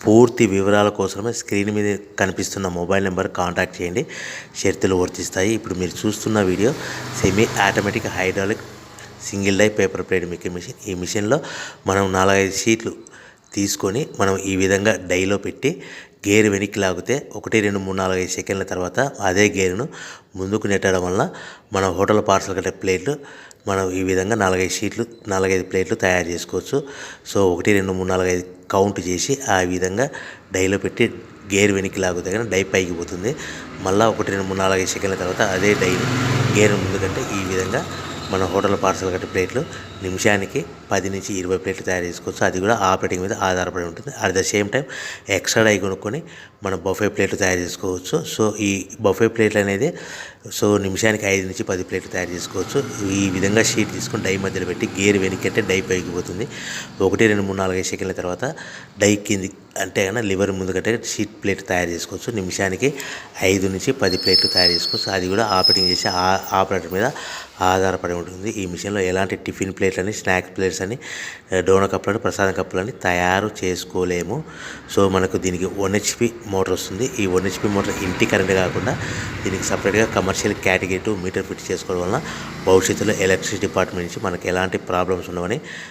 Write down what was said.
పూర్తి వివరాల కోసమే స్క్రీన్ మీద కనిపిస్తున్న మొబైల్ నెంబర్ కాంటాక్ట్ చేయండి. షరతులు వర్తిస్తాయి. ఇప్పుడు మీరు చూస్తున్న video semi automatic hydraulic single die paper plate making machine. ఈ మిషన్లో మనం 4-5 షీట్లు తీసుకొని మనం ఈ విధంగా డైలో పెట్టి గేర్ వెనక్కి లాగితే 1 2 3 4 5 సెకండ్ల తర్వాత అదే గేరును ముందుకు నెట్టడం వల్ల మన హోటల్ పార్సల్ కట్టే ప్లేట్లు మనం ఈ విధంగా 4-5 షీట్లు 4-5 ప్లేట్లు తయారు చేసుకోవచ్చు. సో 1 2 3 4 5 కౌంట్ చేసి ఆ విధంగా డైలో పెట్టి గేర్ వెనక్కి లాగితే కానీ డై పైకి పోతుంది. మళ్ళీ 1 2 3 4 5 సెకండ్ల తర్వాత అదే డైని గేర్ ముందుకంటే ఈ విధంగా మన హోటల్ పార్సల్ కట్టే ప్లేట్లు నిమిషానికి 10 నుంచి 20 ప్లేట్లు తయారు చేసుకోవచ్చు. అది కూడా ఆపరేటింగ్ మీద ఆధారపడి ఉంటుంది. At the same time extra die కొనుక్కొని మనం బఫే ప్లేట్లు తయారు చేసుకోవచ్చు. సో ఈ బఫే ప్లేట్లు అనేది నిమిషానికి 5 నుంచి 10 ప్లేట్లు తయారు చేసుకోవచ్చు. ఈ విధంగా షీట్ తీసుకొని డై మధ్యలో పెట్టి గేర్ వెనక్కి అంటే డై పైకి పోతుంది. 1 2 3 4 5 సెకండ్ల తర్వాత డై కింది అంటే కన్నా లివర్ ముందుకంటే షీట్ ప్లేట్ తయారు చేసుకోవచ్చు. నిమిషానికి 5 నుంచి 10 ప్లేట్లు తయారు చేసుకోవచ్చు. అది కూడా ఆపరేటింగ్ చేసే ఆపరేటర్ మీద ఆధారపడి ఉంటుంది. ఈ మిషన్లో ఎలాంటి టిఫిన్ ప్లేట్లని, స్నాక్స్ ప్లేట్స్ అని, డోనా కప్పులని, ప్రసాదం కప్పులని తయారు చేసుకోలేము. సో మనకు దీనికి 1 HP మోటార్ వస్తుంది. ఈ 1 HP మోటార్ ఇంటి కరెంట్ కాకుండా దీనికి సపరేట్గా కమర్షియల్ కేటగిరీ 2 మీటర్ ఫిట్ చేసుకోవడం వలన భవిష్యత్తులో ఎలక్ట్రిసిటీ డిపార్ట్మెంట్ నుంచి మనకి ఎలాంటి ప్రాబ్లమ్స్ ఉండవని